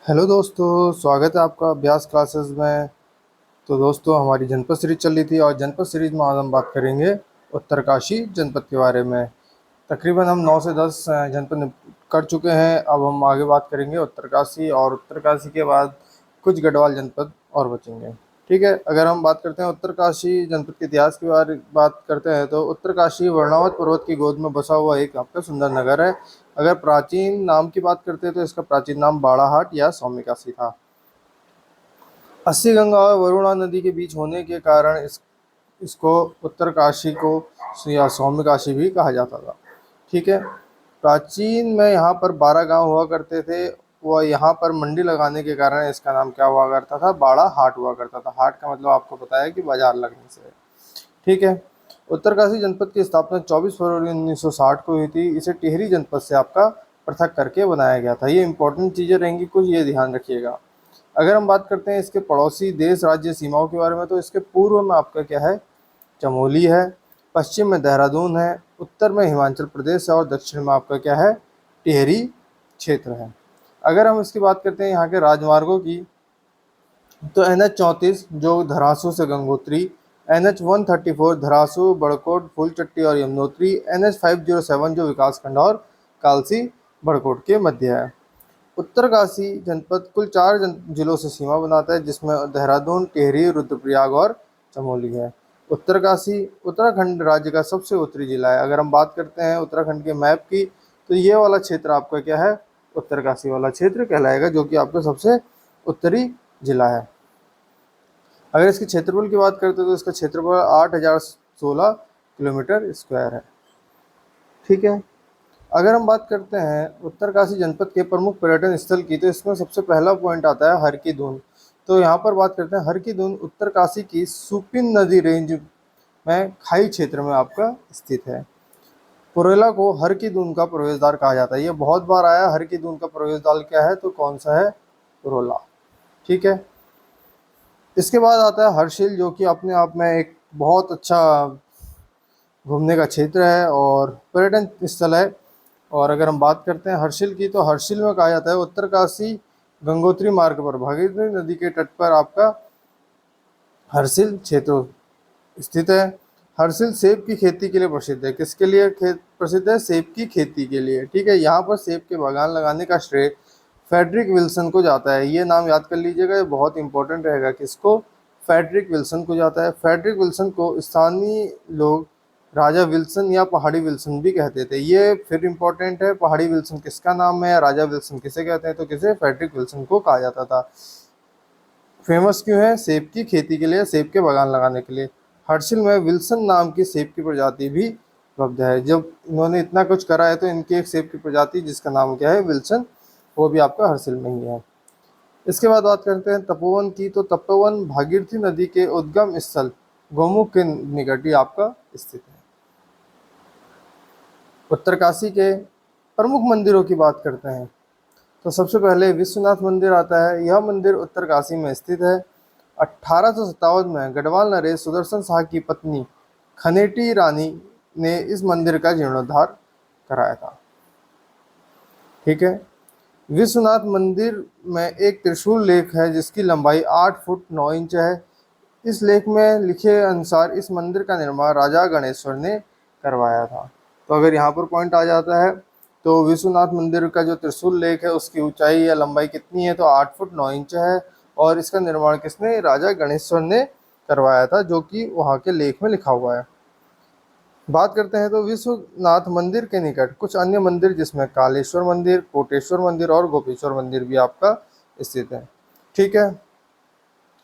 Hello दोस्तों, स्वागत है आपका अभ्यास क्लासेस में। तो दोस्तों, हमारी जनपद सीरीज चल रही थी और जनपद सीरीज में आज हम बात करेंगे उत्तरकाशी जनपद के बारे में। तकरीबन हम 9 से 10 जनपद कर चुके हैं। अब हम आगे बात करेंगे उत्तरकाशी, और उत्तरकाशी के बाद कुछ गढ़वाल जनपद और बचेंगे। ठीक है, अगर हम बात करते हैं उत्तरकाशी जनपद के इतिहास की बात करते हैं तो उत्तरकाशी वर्णवत पर्वत की गोद में बसा हुआ एक आपका सुंदर नगर है। अगर प्राचीन नाम की बात करते हैं तो इसका प्राचीन नाम बाड़ाहाट या सौम्यकाशी था। अस्सी गंगा और वरुणा नदी के बीच होने के कारण इसको उत्तरकाशी को या सौम्यकाशी भी कहा जाता था। ठीक है, प्राचीन में यहाँ पर 12 गांव हुआ करते थे। वह यहाँ पर मंडी लगाने के कारण इसका नाम क्या हुआ करता था, बाड़ा हाट हुआ करता था। हाट का मतलब आपको पता है कि बाजार लगने से। ठीक है, उत्तरकाशी जनपद की स्थापना 24 फरवरी 1960 को हुई थी। इसे टिहरी जनपद से आपका पृथक करके बनाया गया था। ये इंपॉर्टेंट चीज़ें रहेंगी कुछ, ये ध्यान रखिएगा। अगर हम बात करते हैं इसके पड़ोसी देश राज्य सीमाओं के बारे में तो इसके पूर्व में आपका क्या है, चमोली है। पश्चिम में देहरादून है। उत्तर में हिमाचल प्रदेश है और दक्षिण में आपका क्या है, टिहरी क्षेत्र है। अगर हम इसकी बात करते हैं यहाँ के राजमार्गों की तो NH 34 जो धरासू से गंगोत्री, NH 134 धरासू बड़कोट फूलचट्टी और यमुनोत्री, NH 507 जो विकासखंड और कालसी बड़कोट के मध्य है। उत्तरकाशी जनपद कुल 4 जिलों से सीमा बनाता है, जिसमें देहरादून, टिहरी, रुद्रप्रयाग और चमोली है। उत्तरकाशी उत्तराखंड राज्य का सबसे उत्तरी जिला है। अगर हम बात करते हैं उत्तराखंड के मैप की तो ये वाला क्षेत्र आपका क्या है, उत्तरकाशी वाला क्षेत्र कहलाएगा, जो कि आपका सबसे उत्तरी जिला है। अगर इसके क्षेत्रफल की बात करते हैं तो इसका क्षेत्रफल 8016 किलोमीटर स्क्वायर है। ठीक है, अगर हम बात करते हैं उत्तरकाशी जनपद के प्रमुख पर्यटन स्थल की तो इसमें सबसे पहला पॉइंट आता है हर की दून। तो यहाँ पर बात करते हैं हर की दून उत्तरकाशी की सुपिन नदी रेंज में खाई क्षेत्र में आपका स्थित है। पुरेला को हर की दून का प्रवेश द्वार कहा जाता है। ये बहुत बार आया, हर की दून का प्रवेश द्वार क्या है तो कौन सा है, पुरोला। ठीक है, इसके बाद आता है हर्षिल, जो कि अपने आप में एक बहुत अच्छा घूमने का क्षेत्र है और पर्यटन स्थल है। और अगर हम बात करते हैं हर्षिल की तो हर्षिल में कहा जाता है उत्तरकाशी गंगोत्री मार्ग पर भागीरथी नदी के तट पर आपका हर्षिल क्षेत्र स्थित है। हर्षिल सेब की खेती के लिए प्रसिद्ध है। किसके लिए प्रसिद्ध है, सेब की खेती के लिए। ठीक है, यहाँ पर सेब के बागान लगाने का श्रेय फेडरिक विल्सन को जाता है। ये नाम याद कर लीजिएगा, ये बहुत इंपॉर्टेंट रहेगा। किसको, फेडरिक विल्सन को जाता है। फेडरिक विल्सन को स्थानीय लोग राजा विल्सन या पहाड़ी विल्सन भी कहते थे। ये फिर इंपॉर्टेंट है, पहाड़ी विल्सन किसका नाम है, राजा विल्सन किसे कहते हैं तो किसे, फेडरिक विल्सन को कहा जाता था। फेमस क्यों है, सेब की खेती के लिए, सेब के बागान लगाने के लिए। हर्षिल में विल्सन नाम की सेब की प्रजाति भी उपलब्ध है। जब इन्होंने इतना कुछ करा है तो इनकी एक सेब की प्रजाति जिसका नाम क्या है, विल्सन, वो भी आपका हर्षिल में ही है। इसके बाद बात करते हैं तपोवन की तो तपोवन भागीरथी नदी के उद्गम स्थल गोमुख के निकट ही आपका स्थित है। उत्तरकाशी के प्रमुख मंदिरों की बात करते हैं तो सबसे पहले विश्वनाथ मंदिर आता है। यह मंदिर उत्तरकाशी में स्थित है। 1857 में गढ़वाल नरेश सुदर्शन शाह की पत्नी खनेटी रानी ने इस मंदिर का जीर्णोद्धार कराया था। ठीक है, विश्वनाथ मंदिर में एक त्रिशूल लेख है जिसकी लंबाई 8 फुट 9 इंच है। इस लेख में लिखे अनुसार इस मंदिर का निर्माण राजा गणेश्वर ने करवाया था। तो अगर यहाँ पर पॉइंट आ जाता है तो विश्वनाथ मंदिर का जो त्रिशूल लेख है उसकी ऊंचाई या लंबाई कितनी है तो 8 फुट 9 इंच है। और इसका निर्माण किसने, राजा गणेश्वर ने करवाया था, जो कि वहाँ के लेख में लिखा हुआ है। बात करते हैं तो विश्वनाथ मंदिर के निकट कुछ अन्य मंदिर जिसमें कालेश्वर मंदिर, कोटेश्वर मंदिर और गोपेश्वर मंदिर भी आपका स्थित है। ठीक है,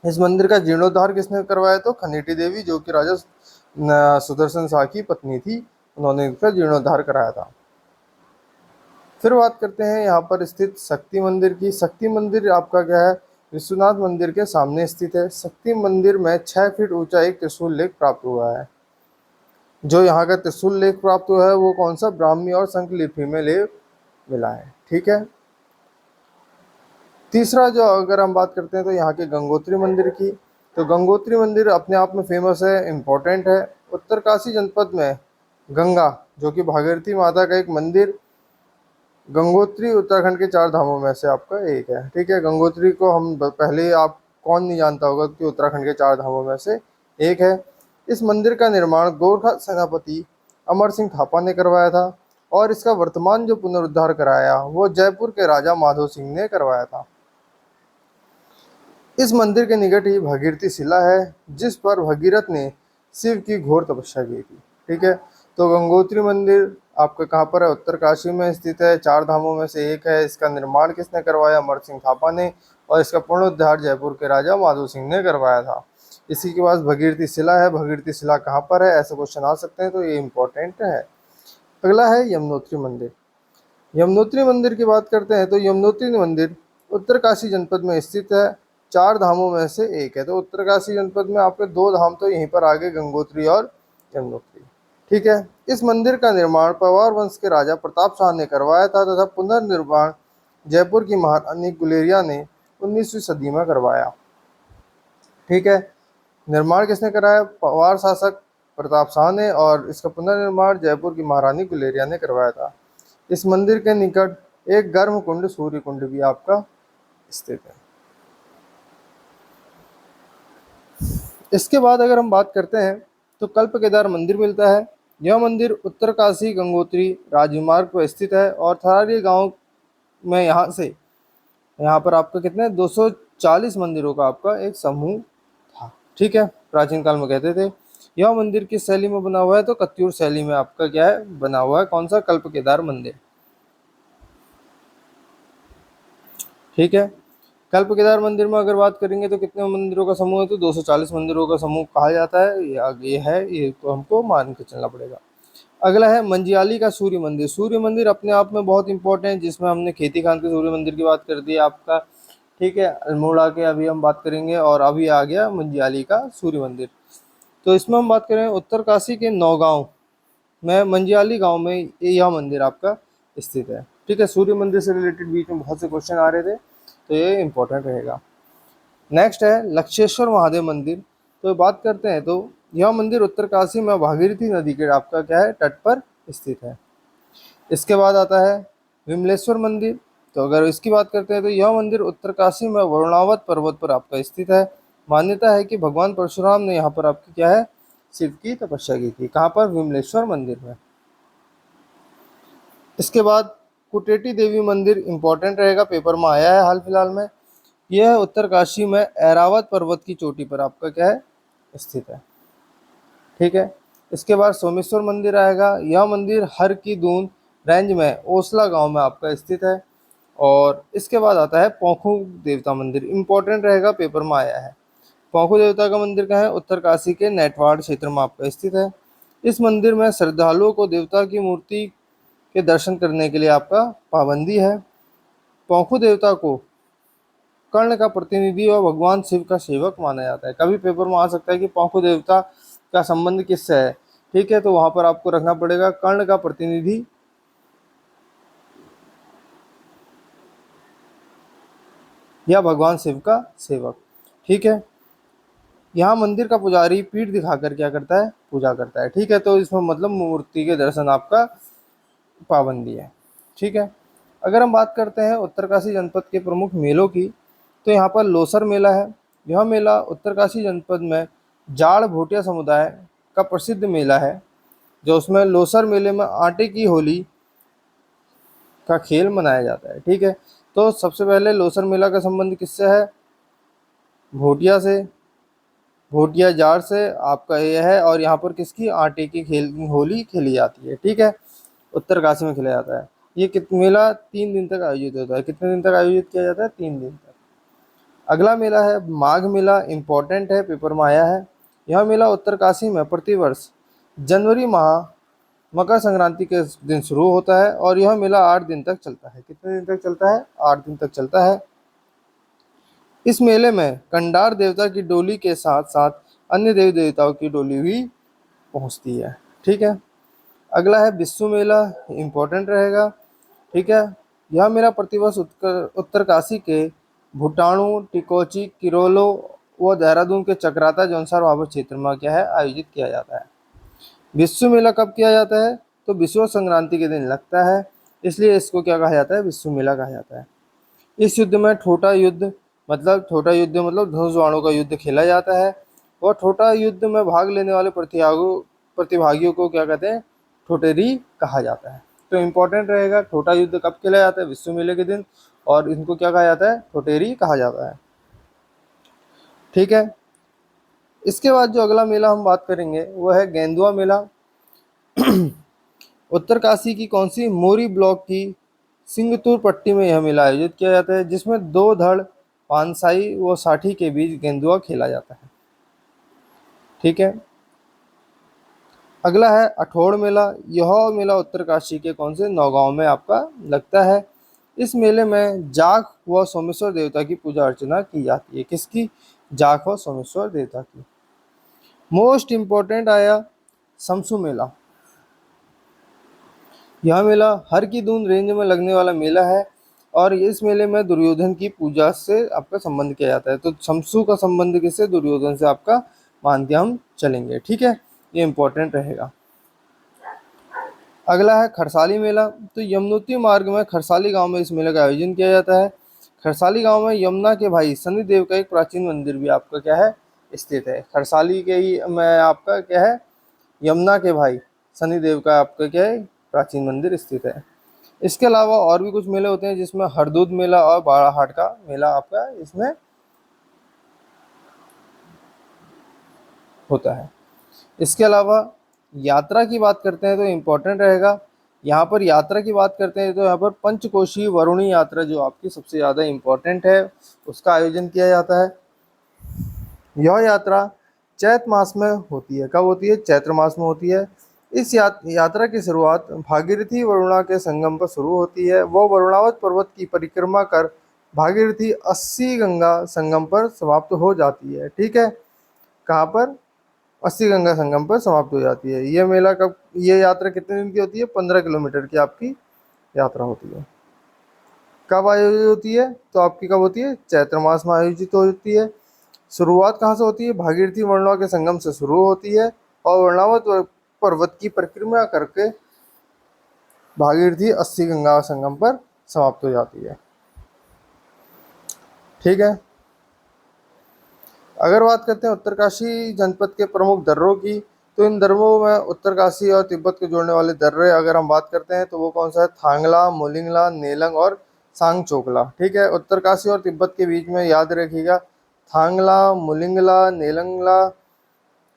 इस मंदिर का जीर्णोद्धार किसने करवाया तो खनेटी देवी, जो कि राजा सुदर्शन शाह की पत्नी थी, उन्होंने इसका जीर्णोद्धार कराया था। फिर बात करते हैं यहाँ पर स्थित शक्ति मंदिर की। शक्ति मंदिर आपका क्या है, विश्वनाथ मंदिर के सामने स्थित है। शक्ति मंदिर में 6 फीट ऊंचा एक त्रिशूल लेख प्राप्त हुआ है। जो यहाँ का त्रिशूल लेख प्राप्त हुआ है वो कौन सा, ब्राह्मी और संख लिपि में लेख मिला है। ठीक है, तीसरा जो अगर हम बात करते हैं तो यहाँ के गंगोत्री मंदिर की, तो गंगोत्री मंदिर अपने आप में फेमस है, इम्पोर्टेंट है। उत्तरकाशी जनपद में गंगा, जो कि भागीरथी माता का एक मंदिर गंगोत्री उत्तराखंड के 4 धामों में से आपका एक है। ठीक है, गंगोत्री को हम पहले ही, आप कौन नहीं जानता होगा कि उत्तराखंड के 4 धामों में से एक है। इस मंदिर का निर्माण गोरखा सेनापति अमर सिंह थापा ने करवाया था और इसका वर्तमान जो पुनरुद्धार कराया वो जयपुर के राजा माधो सिंह ने करवाया था। इस मंदिर के निकट ही भगीरथी शिला है जिस पर भगीरथ ने शिव की घोर तपस्या की थी। ठीक है, तो गंगोत्री मंदिर आपका कहाँ पर है? उत्तरकाशी में स्थित है, 4 धामों में से एक है। इसका निर्माण किसने करवाया? अमर सिंह थापा ने। और इसका पुनरुद्धार जयपुर के राजा माधो सिंह ने करवाया था। इसी के पास भगीरथी शिला है। भगीरथी शिला कहाँ पर है? ऐसे क्वेश्चन आ सकते हैं, तो ये इंपॉर्टेंट है। अगला है यमुनोत्री मंदिर। यमुनोत्री मंदिर की बात करते हैं तो यमुनोत्री मंदिर उत्तरकाशी जनपद में स्थित है, 4 धामों में से एक है। तो उत्तरकाशी जनपद में आपके 2 धाम तो यहीं पर आ गए, गंगोत्री और यमुनोत्री। ठीक है, इस मंदिर का निर्माण पवार वंश के राजा प्रताप शाह ने करवाया था तथा पुनर्निर्माण जयपुर की महारानी गुलेरिया ने 19वीं सदी में करवाया। ठीक है, निर्माण किसने कराया? पवार शासक प्रताप शाह ने, और इसका पुनर्निर्माण जयपुर की महारानी गुलेरिया ने करवाया था। इस मंदिर के निकट एक गर्म कुंड, सूर्य कुंड भी आपका स्थित है। इसके बाद अगर हम बात करते हैं तो कल्प केदार मंदिर मिलता है। यह मंदिर उत्तरकाशी गंगोत्री राजमार्ग पर स्थित है और थरारी गांव में यहाँ पर आपका कितने 240 मंदिरों का आपका एक समूह था। ठीक है, प्राचीन काल में कहते थे। यह मंदिर किस शैली में बना हुआ है? तो कत्यूर शैली में आपका क्या है बना हुआ है। कौन सा? कल्प केदार मंदिर। ठीक है, कल्प केदार मंदिर में अगर बात करेंगे तो कितने मंदिरों का समूह है? तो 240 मंदिरों का समूह कहा जाता है। ये तो हमको मान के चलना पड़ेगा। अगला है मंजियाली का सूर्य मंदिर। सूर्य मंदिर अपने आप में बहुत इंपॉर्टेंट है, जिसमें हमने खेती खान के सूर्य मंदिर की बात कर दी आपका। ठीक है, अल्मोड़ा के अभी हम बात करेंगे, और अभी आ गया मंजियाली का सूर्य मंदिर। तो इसमें हम बात करें उत्तरकाशी के नौगांव में मंजियाली गांव में यह मंदिर आपका स्थित है। ठीक है, सूर्य मंदिर से रिलेटेड बीच में बहुत से क्वेश्चन आ रहे थे, तो ये इंपॉर्टेंट रहेगा। नेक्स्ट है लक्षेश्वर महादेव मंदिर। तो बात करते हैं तो यह मंदिर उत्तरकाशी में भागीरथी नदी के आपका क्या है तट पर स्थित है। इसके बाद आता है विमलेश्वर मंदिर। तो अगर इसकी बात करते हैं तो यह मंदिर उत्तरकाशी में वरुणावत पर्वत पर आपका स्थित है। मान्यता है कि भगवान परशुराम ने यहाँ पर आपकी क्या है शिव की तपस्या की थी। कहाँ पर? विमलेश्वर मंदिर में। इसके बाद कुटेटी देवी मंदिर इंपॉर्टेंट रहेगा, पेपर में आया है हाल फिलहाल में। यह उत्तरकाशी में ऐरावत पर्वत की चोटी पर आपका क्या है स्थित है। ठीक है, इसके बाद सोमेश्वर मंदिर आएगा। यह मंदिर हर की दून रेंज में ओसला गांव में आपका स्थित है। और इसके बाद आता है पौंखू देवता मंदिर, इंपॉर्टेंट रहेगा, पेपर में आया है। पौंखू देवता का मंदिर कहाँ है? उत्तरकाशी के नेटवाड़ क्षेत्र में आपका स्थित है। इस मंदिर में श्रद्धालुओं को देवता की मूर्ति के दर्शन करने के लिए आपका पाबंदी है। पौंखू देवता को कर्ण का प्रतिनिधि और भगवान शिव का सेवक माना जाता है। कभी पेपर में आ सकता है कि पौंखू देवता का संबंध किससे है। ठीक है, तो वहां पर आपको रखना पड़ेगा कर्ण का प्रतिनिधि या भगवान शिव का सेवक। ठीक है, यहाँ मंदिर का पुजारी पीठ दिखाकर क्या करता है? पूजा करता है। ठीक है, तो इसमें मतलब मूर्ति के दर्शन आपका पाबंदी है। ठीक है, अगर हम बात करते हैं उत्तरकाशी जनपद के प्रमुख मेलों की, तो यहाँ पर लोसर मेला है। यह मेला उत्तरकाशी जनपद में जाड़ भोटिया समुदाय का प्रसिद्ध मेला है, जो उसमें लोसर मेले में आटे की होली का खेल मनाया जाता है। ठीक है, तो सबसे पहले लोसर मेला का संबंध किससे है? भोटिया से, भोटिया जाड़ से आपका ये है। और यहाँ पर किसकी आटे की खेल होली खेली जाती है। ठीक है, उत्तरकाशी में खेला जाता है। ये मेला 3 दिन तक आयोजित होता है। कितने दिन तक आयोजित किया जाता है? 3 दिन तक। अगला मेला है माघ मेला, इंपॉर्टेंट है, पेपर में आया है। यह मेला उत्तरकाशी में प्रतिवर्ष जनवरी माह मकर संक्रांति के दिन शुरू होता है और यह मेला 8 दिन तक चलता है। कितने दिन तक चलता है? 8 दिन तक चलता है। इस मेले में कंडार देवता की डोली के साथ साथ अन्य देवी देवताओं की डोली भी पहुंचती है। ठीक है, अगला है बिस्सू मेला, इंपॉर्टेंट रहेगा। ठीक है, यह मेला प्रतिवर्ष उत्तरकाशी के भुटाणु, टिकोची, किरोलो व देहरादून के चक्राता जौनसार भाबर क्षेत्र में क्या है आयोजित किया जाता है। विश्व मेला कब किया जाता है? तो विश्व संक्रांति के दिन लगता है। इसलिए इसको क्या कहा जाता है, विश्व मेला कहा जाता है। इस युद्ध में छोटा युद्ध मतलब धनुष बाणों का युद्ध खेला जाता है, और छोटा युद्ध में भाग लेने वाले प्रतिभागियों को क्या कहते हैं, ठोटेरी कहा जाता है। तो इम्पोर्टेंट रहेगा, छोटा युद्ध कब खेला जाता है, विश्व मेले के दिन, और इनको क्या कहा जाता है, ठोटेरी कहा जाता है। ठीक है। इसके बाद जो अगला मेला हम बात करेंगे वो है गेंदुआ मेला। उत्तरकाशी की कौन सी मोरी ब्लॉक की सिंगतूर पट्टी में यह मेला आयोजित किया जाता है, जिसमें दो धड़ पानसाई व साठी के बीच गेंदुआ खेला जाता है। ठीक है। अगला है अठोड़ मेला। यह मेला उत्तरकाशी के कौन से नौगांव में आपका लगता है। इस मेले में जाख व सोमेश्वर देवता की पूजा अर्चना की जाती है। किसकी, जाख व सोमेश्वर देवता की। मोस्ट इंपॉर्टेंट आया समसू मेला। यह मेला हर की दून रेंज में लगने वाला मेला है, और इस मेले में दुर्योधन की पूजा से आपका संबंध किया जाता है। तो शमसू का संबंध किससे, दुर्योधन से आपका मान के हम चलेंगे। ठीक है, ये इंपॉर्टेंट रहेगा। अगला है खरसाली मेला। तो यमुनोत्री मार्ग में खरसाली गांव में इस मेले का आयोजन किया जाता है। खरसाली गांव में यमुना के भाई शनिदेव का एक प्राचीन मंदिर भी आपका क्या है, स्थित है। खरसाली के ही में आपका क्या है, यमुना के भाई शनिदेव का आपका क्या है, प्राचीन मंदिर स्थित है। इसके अलावा और भी कुछ मेले होते हैं, जिसमें हरदूद मेला और बाड़ाहाट का मेला आपका इसमें होता है। इसके अलावा यात्रा की बात करते हैं तो इम्पोर्टेंट रहेगा। यहाँ पर यात्रा की बात करते हैं तो यहाँ पर पंचकोशी वरुणी यात्रा जो आपकी सबसे ज़्यादा इम्पोर्टेंट है, उसका आयोजन किया जाता है। यह यात्रा चैत मास में होती है। कब होती है, चैत्र मास में होती है। इस यात्रा की शुरुआत भागीरथी वरुणा के संगम पर शुरू होती है। वो वरुणावत पर्वत की परिक्रमा कर भागीरथी 80 गंगा संगम पर समाप्त हो जाती है। ठीक है, कहाँ पर, 80 गंगा संगम पर समाप्त हो जाती है। ये यात्रा कितने दिन की होती है, 15 किलोमीटर की आपकी यात्रा होती है। कब आयोजित होती है, तो आपकी कब होती है, चैत्र मास में आयोजित होती है। शुरुआत कहाँ से होती है, भागीरथी वर्णा के संगम से शुरू होती है, और वर्णावत पर्वत की परिक्रमा करके भागीरथी 80 गंगा संगम पर समाप्त हो जाती है। ठीक है। अगर बात करते हैं उत्तरकाशी जनपद के प्रमुख दर्रों की, तो इन दर्रों में उत्तरकाशी और तिब्बत को जोड़ने वाले दर्रे अगर हम बात करते हैं तो वो कौन सा है, थांगला, मोलिंगला, नेलंग और सांगचोकला। ठीक है, उत्तरकाशी और तिब्बत के बीच में याद रखिएगा, थांगला, मोलिंगला, नेलंगला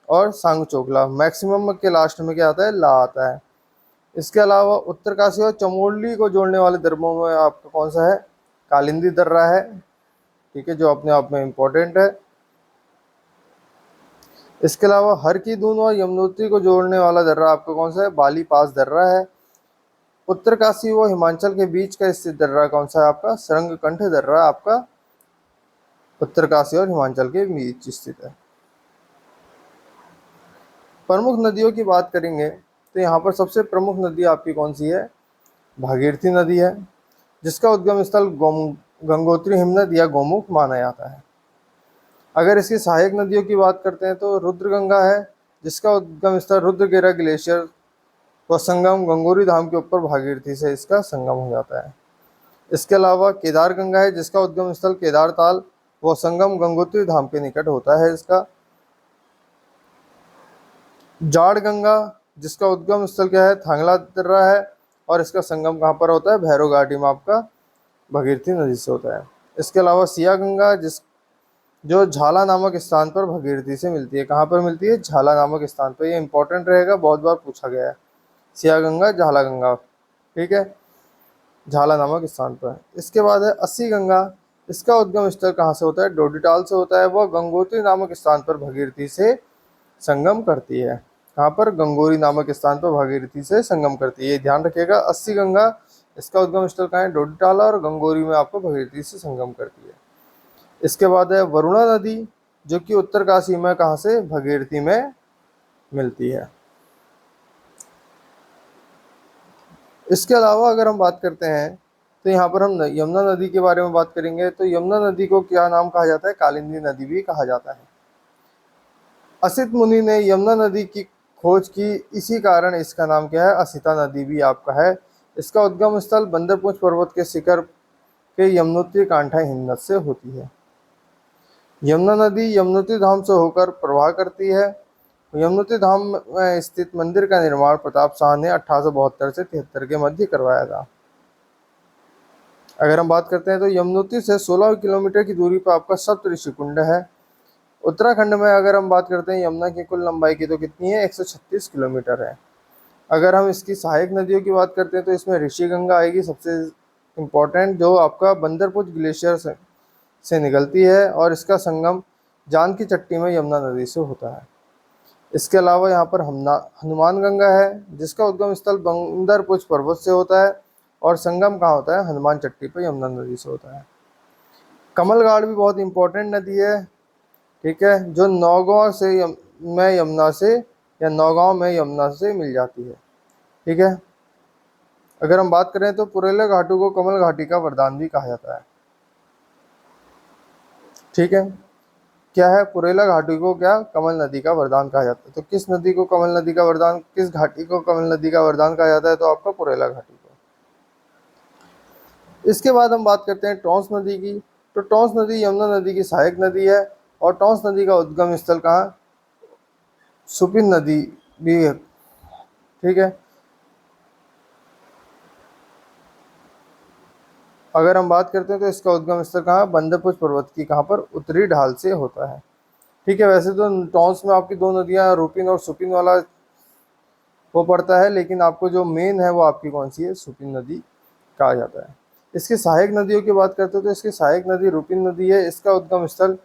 और सांगचोकला। मैक्सिमम के लास्ट में क्या आता है, ला आता है। इसके अलावा उत्तरकाशी और चमोली को जोड़ने वाले दर्रों में आपका कौन सा है, कालिंदी दर्रा है। ठीक है, जो अपने आप में इम्पोर्टेंट है। इसके अलावा हर की दून और यमुनोत्री को जोड़ने वाला दर्रा आपका कौन सा है, बाली पास दर्रा है। उत्तरकाशी व हिमाचल के बीच का स्थित दर्रा कौन सा है आपका, सरंगकंठ दर्रा आपका उत्तरकाशी और हिमाचल के बीच स्थित है। प्रमुख नदियों की बात करेंगे तो यहाँ पर सबसे प्रमुख नदी आपकी कौन सी है, भागीरथी नदी है, जिसका उद्गम स्थल गंगोत्री हिमनद या गोमुख माना जाता है। अगर इसकी सहायक नदियों की बात करते हैं तो रुद्रगंगा है, जिसका उद्गम स्थल रुद्रगिरा ग्लेशियर व संगम गंगोरी धाम के ऊपर भागीरथी से इसका संगम हो जाता है। इसके अलावा केदार गंगा है, जिसका उद्गम स्थल केदार ताल व संगम गंगोत्री धाम के निकट होता है इसका। जाड़ गंगा, जिसका उद्गम स्थल क्या है, थांगला दर्रा है, और इसका संगम कहाँ पर होता है, भैरव घाटी में आपका भागीरथी नदी से होता है। इसके अलावा सिया गंगा, जो झाला नामक स्थान पर भागीरथी से मिलती है। कहाँ पर मिलती है, झाला नामक स्थान पर। ये इंपॉर्टेंट रहेगा, बहुत बार पूछा गया है, सिया गंगा, झाला गंगा। ठीक है, झाला नामक स्थान पर। इसके बाद है 80 गंगा, इसका उद्गम स्थल कहाँ से होता है, डोडीताल से होता है। वह गंगोत्री नामक स्थान पर भागीरथी से संगम करती है। कहाँ पर, गंगोरी नामक स्थान पर भागीरथी से संगम करती है, ये ध्यान रखिएगा। 80 गंगा, इसका उद्गम स्थल कहाँ है, डोडीताल, और गंगोरी में आपको भागीरथी से संगम करती है। इसके बाद है वरुणा नदी, जो कि उत्तरकाशी में कहाँ से, भागीरथी में मिलती है। इसके अलावा अगर हम बात करते हैं तो यहाँ पर हम यमुना नदी के बारे में बात करेंगे। तो यमुना नदी को क्या नाम कहा जाता है, कालिंदी नदी भी कहा जाता है। असित मुनि ने यमुना नदी की खोज की, इसी कारण इसका नाम क्या है, असिता नदी भी आपका है इसका उद्गम स्थल बंदरपूंछ पर्वत के शिखर के यमुनोत्री कांठा हिमनद से होती है। यमुना नदी यमुनोत्री धाम से होकर प्रवाह करती है। यमुनोत्री धाम में स्थित मंदिर का निर्माण प्रताप शाह ने 1872 से 73 के मध्य करवाया था। अगर हम बात करते हैं तो यमुनोत्री से 16 किलोमीटर की दूरी पर आपका सप्तऋषि कुंड है। उत्तराखंड में अगर हम बात करते हैं यमुना की कुल लंबाई की तो कितनी है, 136 किलोमीटर है। अगर हम इसकी सहायक नदियों की बात करते हैं तो इसमें ऋषि गंगा आएगी सबसे इम्पोर्टेंट, जो आपका बंदरपुर ग्लेशियर से निकलती है और इसका संगम जानकी चट्टी में यमुना नदी से होता है। इसके अलावा यहाँ पर हनुमान गंगा है जिसका उद्गम स्थल बंदरपुर पर्वत से होता है और संगम कहाँ होता है, हनुमान चट्टी पर यमुना नदी से होता है। कमलगाड़ भी बहुत इंपॉर्टेंट नदी है, ठीक है, जो नौगांव से में यमुना से या नौगांव में यमुना से मिल जाती है, ठीक है। अगर हम बात करें तो पुरेला घाटू को कमल घाटी का वरदान भी कहा जाता है, ठीक है। क्या है, पुरेला घाटी को क्या कमल नदी का वरदान कहा जाता है। तो किस नदी को कमल नदी का वरदान, किस घाटी को कमल नदी का वरदान कहा जाता है, तो आपका पुरेला घाटी को। इसके बाद हम बात करते हैं टॉन्स नदी की। तो टॉन्स नदी यमुना नदी की सहायक नदी है और टॉन्स नदी का उद्गम स्थल कहाँ, सुपिन नदी भी है, ठीक है। अगर हम बात करते हैं तो इसका उद्गम स्थल कहाँ, बंदरपुर पर्वत की कहाँ पर उत्तरी ढाल से होता है, ठीक है। वैसे तो टॉन्स में आपकी दो नदियाँ रूपिन और सुपिन वाला वो पड़ता है, लेकिन आपको जो मेन है वो आपकी कौन सी है, सुपिन नदी कहा जाता है। इसकी सहायक नदियों की बात करते हैं तो इसकी सहायक नदी रूपिन नदी है। इसका उद्गम स्थल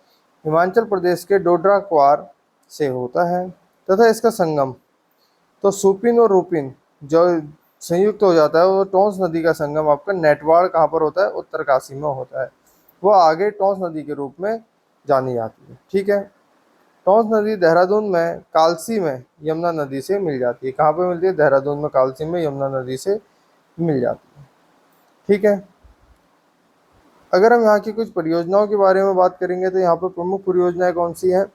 हिमाचल प्रदेश के डोडरा क्वार से होता है तथा इसका संगम तो सुपिन और रूपिन जो संयुक्त हो जाता है वो टॉन्स नदी का संगम आपका नेटवाड़ कहाँ पर होता है, उत्तरकाशी में होता है। वो आगे टॉन्स नदी के रूप में जानी जाती है, ठीक है। टॉन्स नदी देहरादून में कालसी में यमुना नदी से मिल जाती है। कहाँ पर मिलती है, देहरादून में कालसी में यमुना नदी से मिल जाती है, ठीक है। अगर हम यहाँ की कुछ परियोजनाओं के बारे में बात करेंगे तो यहाँ पर प्रमुख परियोजनाएं कौन सी हैं,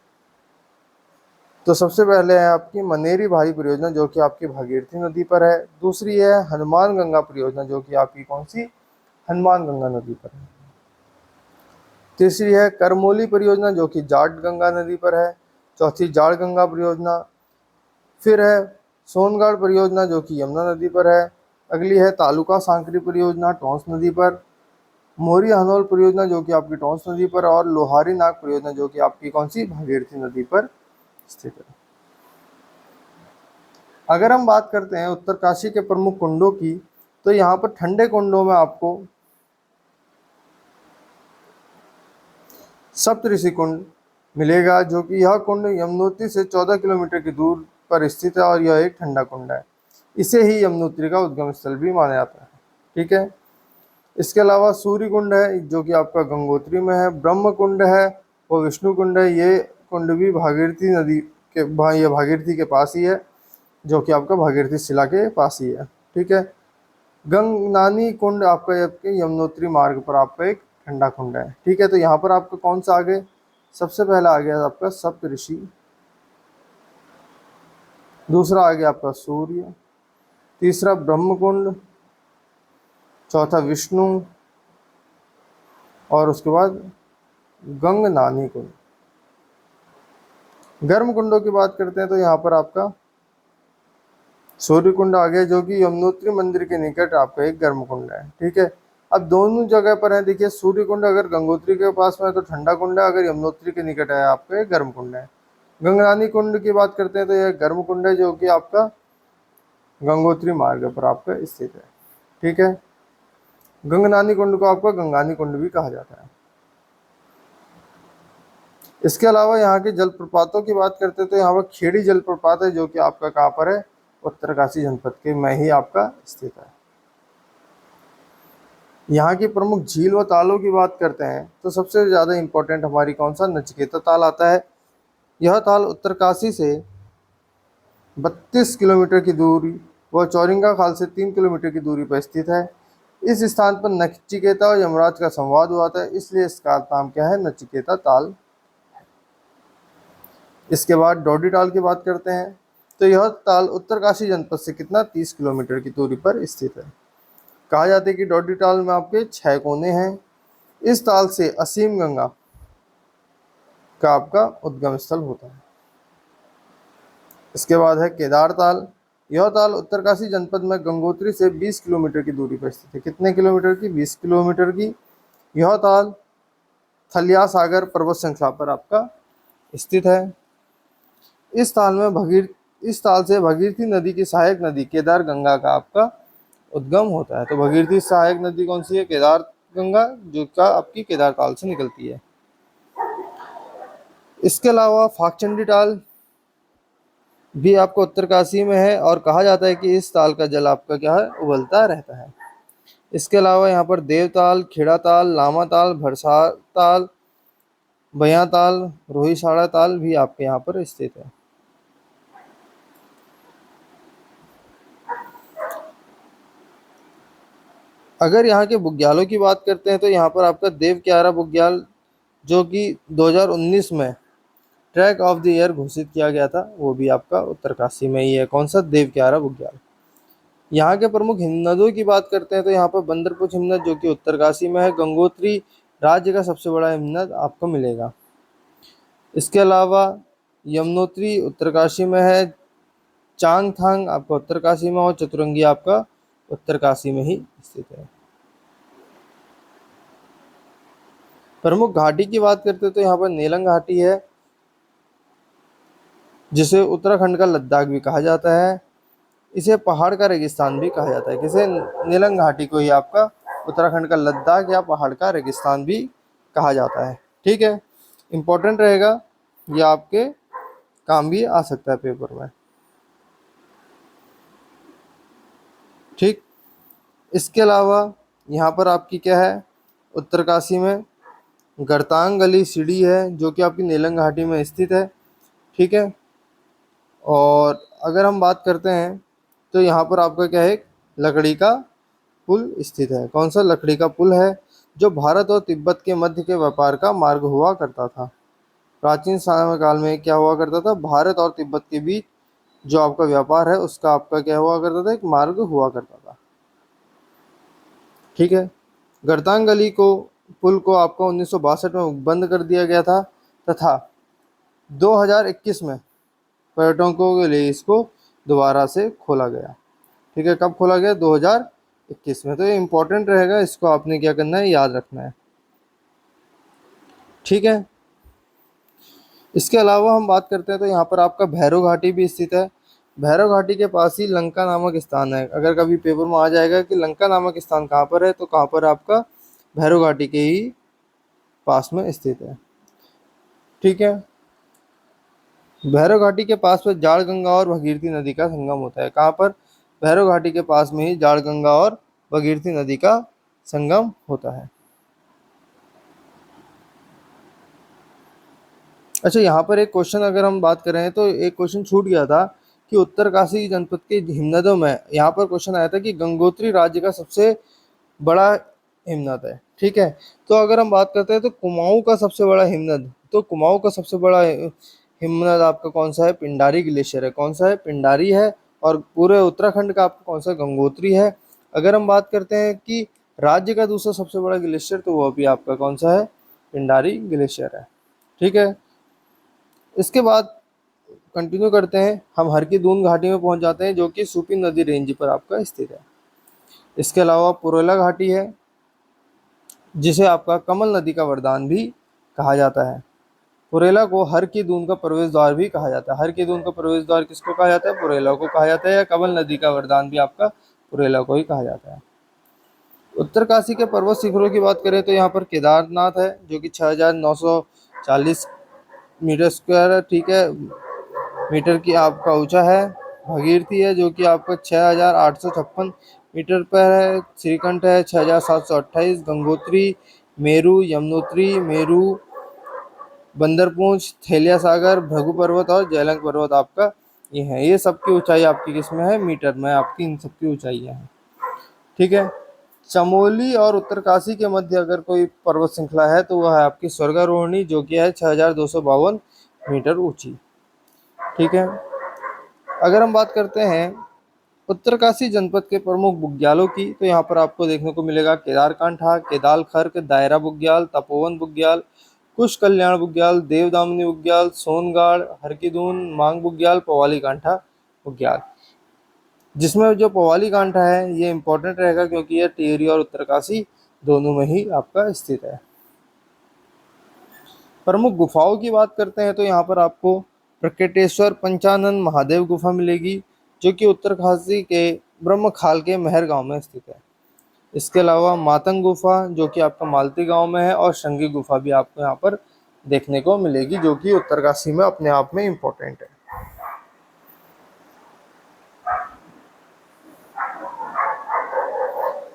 तो सबसे पहले है आपकी मनेरी भारी परियोजना जो कि आपकी भागीरथी नदी पर है। दूसरी है हनुमान गंगा परियोजना जो कि आपकी कौन सी, हनुमान गंगा नदी पर है। तीसरी है करमोली परियोजना जो कि जाट गंगा नदी पर है। चौथी जाट गंगा परियोजना। फिर है सोनगढ़ परियोजना जो कि यमुना नदी पर है। अगली है तालुका सांकरी परियोजना टॉन्स नदी पर। मोरी हनोल परियोजना जो कि आपकी टॉन्स नदी पर और लोहारी नाग परियोजना जो कि आपकी कौन सी, भागीरथी नदी पर स्थित है। अगर हम बात करते हैं उत्तरकाशी के प्रमुख कुंडों की तो यहाँ पर ठंडे कुंडों में आपको सप्तऋषि कुंड मिलेगा जो कि यह कुंड यमुनोत्री से 14 किलोमीटर की दूर पर स्थित है और यह एक ठंडा कुंड है। इसे ही यमुनोत्री का उद्गम स्थल भी माना जाता है, ठीक है। इसके अलावा सूर्य कुंड है जो कि आपका गंगोत्री में है। ब्रह्म कुंड है वो विष्णु कुंड है। ये कुंड भी भागीरथी नदी के ये भागीरथी के पास ही है जो कि आपका भागीरथी शिला के पास ही है, ठीक है। गंगनानी कुंड आपका यमुनोत्री मार्ग पर आपका एक ठंडा कुंड है, ठीक है। तो यहाँ पर आपका कौन सा आगे, सबसे पहला आ गया आपका सप्तऋषि, दूसरा आ गया आपका सूर्य, तीसरा ब्रह्म कुंड, चौथा विष्णु और उसके बाद गंगनानी कुंड। गर्म कुंडों की बात करते हैं तो यहाँ पर आपका सूर्य कुंड आ गया जो कि यमुनोत्री मंदिर के निकट आपका एक गर्म कुंड है, ठीक है। अब दोनों जगह पर है, देखिए सूर्य कुंड अगर गंगोत्री के पास में है तो ठंडा कुंड है, अगर यमुनोत्री के निकट है आपका एक गर्म कुंड है। गंगनानी कुंड की बात करते हैं तो यह गर्म कुंड है जो कि आपका गंगोत्री मार्ग पर आपका स्थित है, ठीक है। गंगनानी कुंड को आपका गंगानी कुंड भी कहा जाता है। इसके अलावा यहाँ के जलप्रपातों की बात करते हैं तो यहाँ पर खेड़ी जलप्रपात है जो कि आपका कहाँ पर है, उत्तरकाशी जनपद के में ही आपका स्थित है। यहाँ की प्रमुख झील व तालों की बात करते हैं तो सबसे ज़्यादा इम्पोर्टेंट हमारी कौन सा, नचिकेता ताल आता है। यह ताल उत्तरकाशी से 32 किलोमीटर की दूरी व चौरिंगा खाल से 3 किलोमीटर की दूरी पर स्थित है। इस स्थान पर नचिकेता और यमराज का संवाद हुआ था, इसलिए इसका नाम क्या है, नचिकेता ताल। इसके बाद डोडी ताल की बात करते हैं तो यह ताल उत्तरकाशी जनपद से कितना, 30 किलोमीटर की दूरी पर स्थित है। कहा जाता है कि डोडी ताल में आपके 6 कोने हैं। इस ताल से असीम गंगा का आपका उद्गम स्थल होता है। इसके बाद है केदार ताल। यह ताल उत्तरकाशी जनपद में गंगोत्री से 20 किलोमीटर की दूरी पर स्थित है। कितने किलोमीटर की? 20 किलोमीटर की। यह ताल थलिया सागर पर्वत श्रृंखला पर आपका स्थित है। इस ताल से भगीरथी नदी की सहायक नदी केदार गंगा का आपका उद्गम होता है। तो भगीरथी सहायक नदी कौन सी है? केदार गंगा, जो का आपकी केदार ताल से निकलती है। इसके अलावा फाकचंडी ताल भी आपको उत्तरकाशी में है और कहा जाता है कि इस ताल का जल आपका क्या है? उबलता रहता है। इसके अलावा यहाँ पर देवताल, खेड़ा ताल, लामा ताल, भरसा ताल, बया ताल, रोहिसाड़ा ताल भी आपके यहाँ पर स्थित है। अगर यहाँ के बुग्यालों की बात करते हैं तो यहाँ पर आपका देव क्यारा बुग्याल, जो कि 2019 में ट्रैक ऑफ द ईयर घोषित किया गया था, वो भी आपका उत्तरकाशी में ही है। कौन सा? देव क्यारा बुग्याल। यहाँ के प्रमुख हिमनदों की बात करते हैं तो यहाँ पर बंदरपुर हिमनद, जो कि उत्तरकाशी में है। गंगोत्री राज्य का सबसे बड़ा हिमनद आपको मिलेगा। इसके अलावा यमुनोत्री उत्तरकाशी में है। चांगथांग आपका उत्तरकाशी में और चतुरंगी आपका उत्तरकाशी में ही स्थित है। प्रमुख घाटी की बात करते हैं तो यहाँ पर नेलंग घाटी है, जिसे उत्तराखंड का लद्दाख भी कहा जाता है। इसे पहाड़ का रेगिस्तान भी कहा जाता है। किसे? नीलंग घाटी को ही आपका उत्तराखंड का लद्दाख या पहाड़ का रेगिस्तान भी कहा जाता है। ठीक है, इंपॉर्टेंट रहेगा, ये आपके काम भी आ सकता है पेपर में। ठीक, इसके अलावा यहाँ पर आपकी क्या है? उत्तरकाशी में गरतांग गली सीढ़ी है, जो कि आपकी नीलंग घाटी में स्थित है। ठीक है, और अगर हम बात करते हैं तो यहाँ पर आपका क्या है? लकड़ी का पुल स्थित है। कौन सा? लकड़ी का पुल है, जो भारत और तिब्बत के मध्य के व्यापार का मार्ग हुआ करता था। प्राचीन समय काल में क्या हुआ करता था? भारत और तिब्बत के बीच जो आपका व्यापार है उसका आपका क्या हुआ करता था? एक मार्ग हुआ करता था। ठीक है, गरतांग गली को पुल को आपको 1962 में बंद कर दिया गया था तथा 2021 में पर्यटकों के लिए इसको दोबारा से खोला गया। ठीक है, कब खोला गया? 2021 में। तो ये इंपॉर्टेंट रहेगा, इसको आपने क्या करना है? याद रखना है। ठीक है, इसके अलावा हम बात करते हैं तो यहाँ पर आपका भैरव घाटी भी स्थित है। भैरव घाटी के पास ही लंका नामक स्थान है। अगर कभी पेपर में आ जाएगा कि लंका नामक स्थान कहाँ पर है, तो कहाँ पर आपका? भैरव घाटी के ही पास में स्थित है। ठीक है, भैरव घाटी के पास में जाड़ गंगा और भगीरथी नदी का संगम होता है। कहाँ पर? भैरव घाटी के पास में ही जाड़ गंगा और भगीरथी नदी का संगम होता है। अच्छा, यहाँ पर एक क्वेश्चन अगर हम बात करें तो एक क्वेश्चन छूट गया था कि उत्तरकाशी जनपद के हिमनदों में, यहाँ पर क्वेश्चन आया था कि गंगोत्री राज्य का सबसे बड़ा हिमनद है। ठीक है, तो अगर हम बात करते हैं तो कुमाऊं का सबसे बड़ा हिमनद, तो कुमाऊं का सबसे बड़ा हिमनद आपका कौन सा है? पिंडारी ग्लेशियर है। कौन सा है? पिंडारी है। और पूरे उत्तराखंड का आपका कौन सा? गंगोत्री है। अगर हम बात करते हैं कि राज्य का दूसरा सबसे बड़ा ग्लेशियर, तो वो भी आपका कौन सा है? पिंडारी ग्लेशियर है। ठीक है, इसके बाद कंटिन्यू करते हैं, हम हर की दून घाटी में पहुंच जाते हैं, जो कि सूपी नदी रेंज पर आपका स्थित है। इसके अलावा पुरोला घाटी है, जिसे आपका कमल नदी का वरदान भी कहा जाता है। पुरेला को हर की दून का प्रवेश द्वार भी कहा जाता है। हर की दून का प्रवेश द्वार किसको कहा जाता है? पुरेला को कहा जाता है, या कमल नदी का वरदान भी आपका पुरेला को ही कहा जाता है। उत्तरकाशी के पर्वत शिखरों की बात करें तो यहाँ पर केदारनाथ है, जो कि 6,940 मीटर स्क्वायर है। ठीक है, मीटर की आपका ऊंचा है। भगीरथी है, जो कि आपका 6,856 मीटर पर है। श्रीकंठ है 6,728। गंगोत्री, मेरू, यमुनोत्री, मेरू, बंदरपूंछ, थेलिया सागर, भृगु पर्वत और जयलंग पर्वत आपका ये है। ये सबकी ऊंचाई आपकी किसमें है? मीटर में आपकी इन सबकी ऊंचाइयां हैं। ठीक है, चमोली और उत्तरकाशी के मध्य अगर कोई पर्वत श्रृंखला है तो वह है आपकी स्वर्गारोहिणी, जो कि है 6,252 मीटर ऊंची। ठीक है, अगर हम बात करते हैं उत्तरकाशी जनपद के प्रमुख बुग्यालों की तो यहाँ पर आपको देखने को मिलेगा केदारकांठा, केदारखर्क, दायरा बुग्याल, तपोवन बुग्याल, कुश कल्याण बुग्याल, देवदामिनी बुग्याल, सोनगाड़, हरकीदून, मांग बुग्याल, पवाली कांठा बुग्याल। जिसमें जो पवाली कांठा है ये इंपॉर्टेंट रहेगा क्योंकि ये टिहरी और उत्तरकाशी दोनों में ही आपका स्थित है। प्रमुख गुफाओं की बात करते हैं तो यहाँ पर आपको प्रकटेश्वर पंचानन महादेव गुफा मिलेगी, जो कि उत्तरकाशी के ब्रह्मखाल के महर गांव में स्थित है। इसके अलावा मातंग गुफा जो कि आपका मालती गांव में है, और शंगी गुफा भी आपको यहाँ पर देखने को मिलेगी, जो कि उत्तरकाशी में अपने आप में इम्पोर्टेंट है।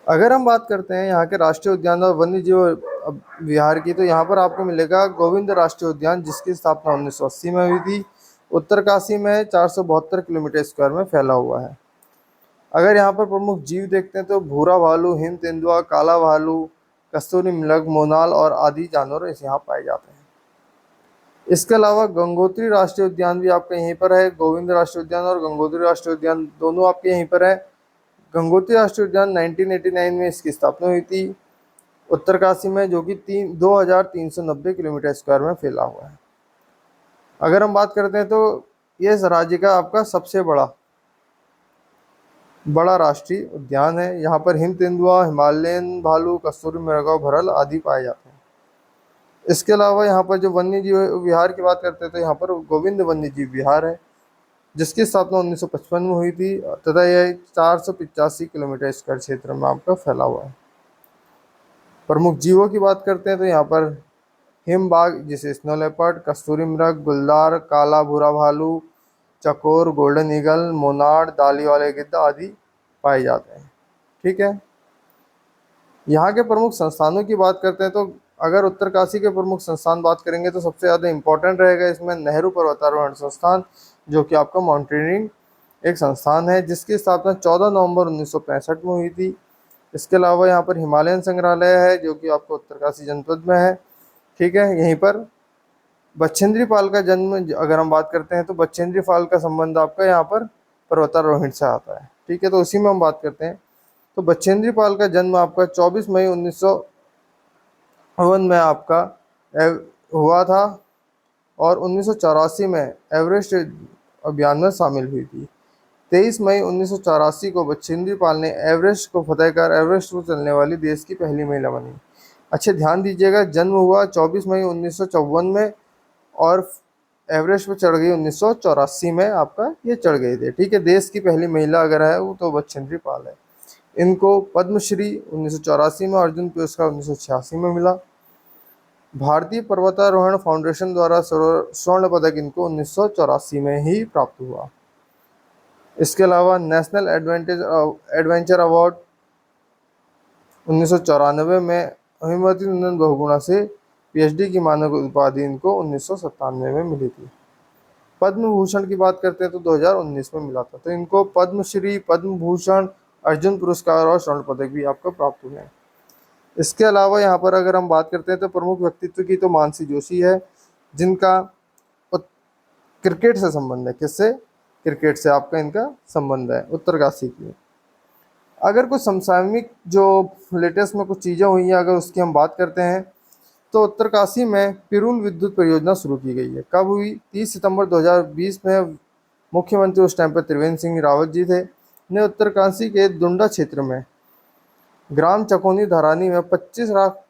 अगर हम बात करते हैं यहाँ के राष्ट्रीय उद्यान और वन्य जीव विहार की, तो यहाँ पर आपको मिलेगा गोविंद राष्ट्रीय उद्यान, जिसकी स्थापना 1980 में हुई थी। उत्तरकाशी में 472 किलोमीटर स्क्वायर में फैला हुआ है। अगर यहाँ पर प्रमुख जीव देखते हैं तो भूरा भालू, हिम तेंदुआ, काला भालू, कस्तूरी मृग, मोनाल और आदि जानवर इस यहाँ पाए जाते हैं। इसके अलावा गंगोत्री राष्ट्रीय उद्यान भी आपका यहीं पर है। गोविंद राष्ट्रीय उद्यान और गंगोत्री राष्ट्रीय उद्यान दोनों आपके यहीं पर है। गंगोत्री राष्ट्रीय उद्यान 1989 में इसकी स्थापना हुई थी उत्तरकाशी में, जो कि 2390 किलोमीटर स्क्वायर में फैला हुआ है। अगर हम बात करते हैं तो ये राज्य का आपका सबसे बड़ा राष्ट्रीय उद्यान है। यहाँ पर हिम तेंदुआ, हिमालयन भालू, कस्तूरी मृग, भरल आदि पाए जाते हैं। इसके अलावा यहाँ पर जो वन्य जीव विहार की बात करते हैं तो यहाँ पर गोविंद वन्य जीव विहार है, जिसकी स्थापना 1955 में हुई थी तथा यह 485 किलोमीटर स्क्वायर क्षेत्र में आपका फैला हुआ है। प्रमुख जीवों की बात करते हैं तो यहाँ पर हिमबाग जिसे स्नो लेपर्ड, कस्तूरी मृग, गुलदार, काला भूरा भालू, चकोर, गोल्डन ईगल, मोनाड, दाली वाले गिद्ध आदि पाए जाते हैं। ठीक है। यहाँ के प्रमुख संस्थानों की बात करते हैं तो अगर उत्तरकाशी के प्रमुख संस्थान बात करेंगे तो सबसे ज़्यादा इम्पोर्टेंट रहेगा इसमें नेहरू पर्वतारोहण संस्थान, जो कि आपका माउंटेनियरिंग एक संस्थान है, जिसकी स्थापना 14 नवंबर 1965 में हुई थी। इसके अलावा यहाँ पर हिमालयन संग्रहालय है, जो कि आपको उत्तरकाशी जनपद में है। ठीक है। यहीं पर बछेंद्री पाल का जन्म अगर हम बात करते हैं तो बछेंद्री पाल का संबंध आपका यहाँ पर पर्वतारोहण से आता है। ठीक है। तो उसी में हम बात करते हैं तो बछेंद्री पाल का जन्म आपका 24 मई 1951 में आपका हुआ था और 1984 में एवरेस्ट अभियान में शामिल हुई थी। 23 मई 1984 को बछेंद्री पाल ने एवरेस्ट को फतेह कर एवरेस्ट को चलने वाली देश की पहली महिला बनी। अच्छे ध्यान दीजिएगा, जन्म हुआ 24 मई 1954 में और एवरेस्ट पर चढ़ गई 1984 में आपका ये चढ़ गए थे। ठीक है। देश की पहली महिला अगर है वो तो बछेंद्री पाल है। इनको पद्मश्री 1984 में, अर्जुन पुरस्कार 1986 में मिला। भारतीय पर्वतारोहण फाउंडेशन द्वारा स्वर्ण पदक इनको 1984 में ही प्राप्त हुआ। इसके अलावा नेशनल एडवेंचर अवार्ड 1994 में हिमवती नंदन बहुगुणा से पीएचडी की मानक उपाधि इनको 1997 में मिली थी। पद्म भूषण की बात करते हैं तो 2019 में मिला था। तो इनको पद्मश्री, पद्म भूषण, अर्जुन पुरस्कार और स्वर्ण पदक भी आपको प्राप्त हुए हैं। इसके अलावा यहाँ पर अगर हम बात करते हैं तो प्रमुख व्यक्तित्व की तो मानसी जोशी है, जिनका क्रिकेट से संबंध है। किससे? क्रिकेट से आपका इनका संबंध है उत्तरकाशी की। अगर कुछ समसामयिक जो लेटेस्ट में कुछ चीज़ें हुई हैं अगर उसकी हम बात करते हैं तो उत्तरकाशी में पिरूल विद्युत परियोजना शुरू की गई है। कब हुई? 30 सितंबर 2020 में मुख्यमंत्री उस टाइम पर त्रिवेंद्र सिंह रावत जी थे ने उत्तरकाशी के दुंडा क्षेत्र में ग्राम चकोनी धरानी में 25 लाख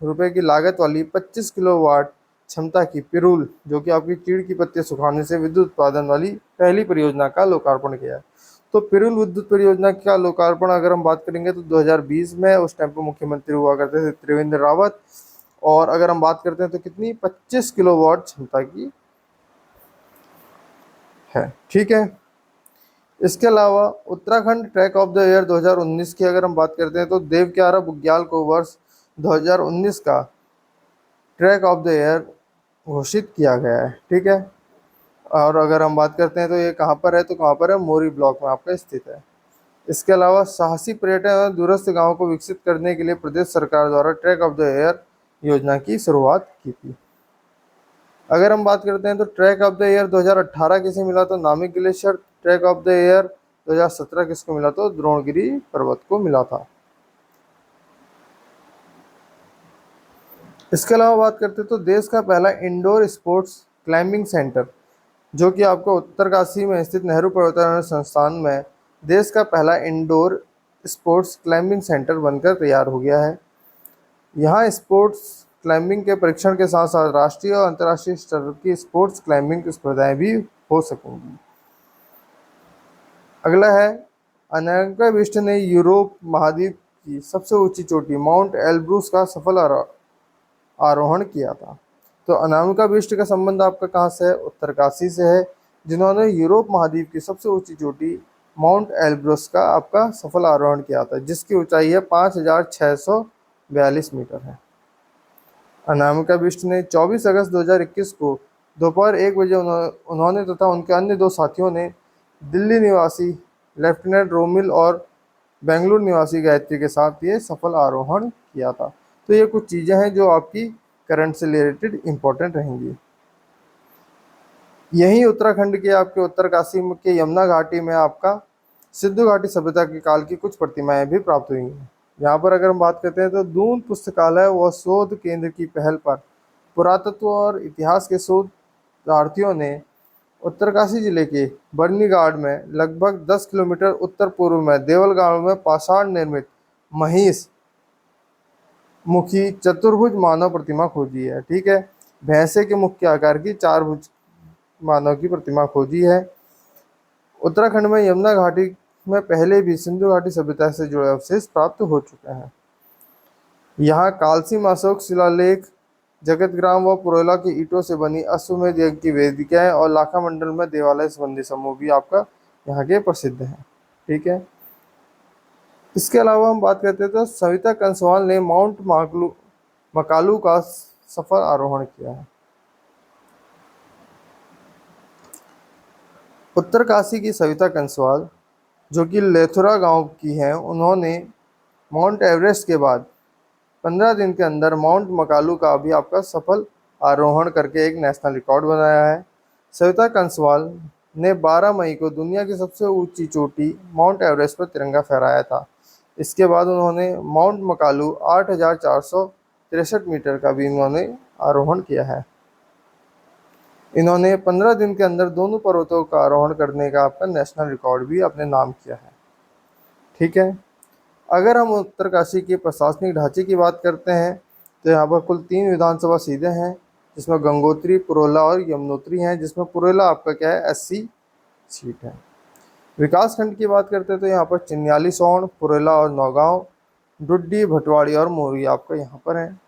रुपए की लागत वाली 25 किलोवाट क्षमता की पिरूल, जो कि आपकी चीड़ की पत्तियां सुखाने से विद्युत उत्पादन वाली पहली परियोजना का लोकार्पण किया है। तो पिरूल विद्युत परियोजना का लोकार्पण अगर हम बात करेंगे तो 2020 में उस टाइम पर मुख्यमंत्री हुआ करते थे त्रिवेंद्र रावत, और अगर हम बात करते हैं तो कितनी 25 किलोवाट क्षमता की है। ठीक है। इसके अलावा Uttarakhand track of the year 2019 की अगर हम बात करते हैं तो देवक्यारा बुग्याल को वर्ष 2019 का ट्रैक ऑफ द ईयर घोषित किया गया है। ठीक है। और अगर हम बात करते हैं तो ये कहाँ पर है तो कहाँ पर है, मोरी ब्लॉक में आपका स्थित है। इसके अलावा साहसी पर्यटन और दूरस्थ गाँव को विकसित करने के लिए प्रदेश सरकार द्वारा ट्रैक ऑफ द ईयर योजना की शुरुआत की थी। अगर हम बात करते हैं तो ट्रैक ऑफ द ईयर 2018 किसे मिला तो Namik glacier track of the year 2017 किसको मिला? तो द्रोणगिरी पर्वत को मिला था। इसके अलावा बात करते हैं तो देश का पहला इंडोर स्पोर्ट्स क्लाइंबिंग सेंटर, जो कि आपको उत्तरकाशी में स्थित नेहरू पर्वतारोहण संस्थान में देश का पहला इंडोर स्पोर्ट्स क्लाइंबिंग सेंटर बनकर तैयार हो गया है। यहाँ स्पोर्ट्स क्लाइंबिंग के परीक्षण के साथ साथ राष्ट्रीय और अंतर्राष्ट्रीय स्तर की स्पोर्ट्स क्लाइंबिंग स्पर्धाएं भी हो सकेंगी। अगला है, अनामिका बिष्ट ने यूरोप महाद्वीप की सबसे ऊंची चोटी माउंट एल्ब्रूस का सफल आरोहण किया था। तो अनामिका बिष्ट का संबंध आपका कहाँ से है? उत्तरकाशी से है, जिन्होंने यूरोप महाद्वीप की सबसे ऊंची चोटी माउंट एल्ब्रूस का आपका सफल आरोहण किया था, जिसकी ऊंचाई है 5,642 मीटर है। अनामिका बिष्ट ने 24 अगस्त 2021 को दोपहर 1 बजे उन्होंने तथा उनके अन्य 2 साथियों ने दिल्ली निवासी लेफ्टिनेंट रोमिल और बेंगलुरु निवासी गायत्री के साथ ये सफल आरोहण किया था। तो ये कुछ चीज़ें हैं जो आपकी करंट से रिलेटेड इम्पोर्टेंट रहेंगी। यहीं उत्तराखंड के आपके उत्तरकाशी के यमुना घाटी में आपका सिंधु घाटी सभ्यता के काल की कुछ प्रतिमाएं भी प्राप्त हुई हैं। यहाँ पर अगर हम बात करते हैं तो दून पुस्तकालय व शोध केंद्र की पहल पर पुरातत्व और इतिहास के शोधार्थियों ने उत्तरकाशी जिले के बर्नीगाड़ में लगभग 10 किलोमीटर उत्तर पूर्व में देवल गांव में पाषाण निर्मित महिष मुखी चतुर्भुज मानव प्रतिमा खोजी है। ठीक है, भैंसे के मुख के आकार की 4 भुज मानव की प्रतिमा खोजी है। उत्तराखंड में यमुना घाटी में पहले भी सिंधु घाटी सभ्यता से जुड़े अवशेष प्राप्त हो चुके हैं। यहाँ कालसी अशोक शिलालेख, जगतग्राम व पुरोला की ईंटों से बनी अश्वमेध यज्ञ की वेदिकाएं और लाखा मंडल में देवालय संबंधी समूह भी आपका यहाँ के प्रसिद्ध हैं। ठीक है, इसके अलावा हम बात करते हैं तो सविता कंसवाल ने माउंट मकालू का सफल आरोहण किया है। उत्तरकाशी की सविता कंसवाल, जो कि लेथुरा गांव की हैं, उन्होंने माउंट एवरेस्ट के बाद 15 दिन के अंदर माउंट मकालू का भी आपका सफल आरोहण करके एक नेशनल रिकॉर्ड बनाया है। सविता कंसवाल ने 12 मई को दुनिया की सबसे ऊंची चोटी माउंट एवरेस्ट पर तिरंगा फहराया था। इसके बाद उन्होंने माउंट मकालू 8,463 मीटर का भी इन्होंने आरोहण किया है। इन्होंने 15 दिन के अंदर दोनों पर्वतों का आरोहण करने का आपका नेशनल रिकॉर्ड भी अपने नाम किया है। ठीक है, अगर हम उत्तरकाशी के प्रशासनिक ढांचे की बात करते हैं तो यहाँ पर कुल 3 विधानसभा सीटें हैं, जिसमें गंगोत्री, पुरोला और यमुनोत्री हैं, जिसमें पुरोला आपका क्या है, SC सीट है। विकास खंड की बात करते हैं तो यहाँ पर चिन्याली, सोन, पुरोला और नौगांव, डुड्डी, भटवाड़ी और मोरी आपका यहाँ पर है।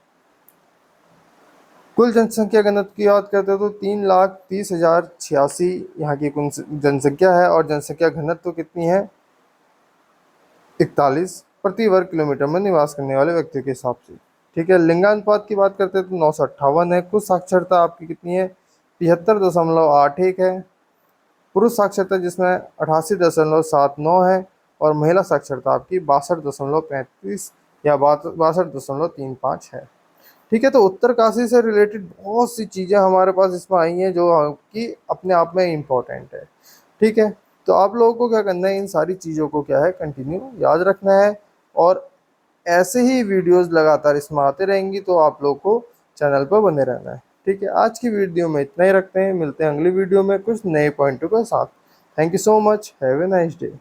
कुल जनसंख्या घनत्व की बात करते हैं तो 3,30,086 यहाँ की कुल जनसंख्या है और जनसंख्या घनत्व कितनी है, 41 प्रति वर्ग किलोमीटर में निवास करने वाले व्यक्तियों के हिसाब से। ठीक है, लिंगानुपात की बात करते हैं तो 958 है। कुल साक्षरता आपकी कितनी है, 73.81 है। पुरुष साक्षरता जिसमें 88.79 है और महिला साक्षरता आपकी 62.35 या 62.35 है। ठीक है, तो उत्तरकाशी से रिलेटेड बहुत सी चीज़ें हमारे पास इसमें आई हैं जो कि अपने आप में इम्पोर्टेंट है। ठीक है, तो आप लोगों को क्या करना है, इन सारी चीज़ों को क्या है, कंटिन्यू याद रखना है और ऐसे ही वीडियोस लगातार इसमें आते रहेंगी, तो आप लोगों को चैनल पर बने रहना है। ठीक है, आज की वीडियो में इतना ही रखते हैं, मिलते हैं अगली वीडियो में कुछ नए पॉइंटों के साथ। Thank you so much, have a nice day.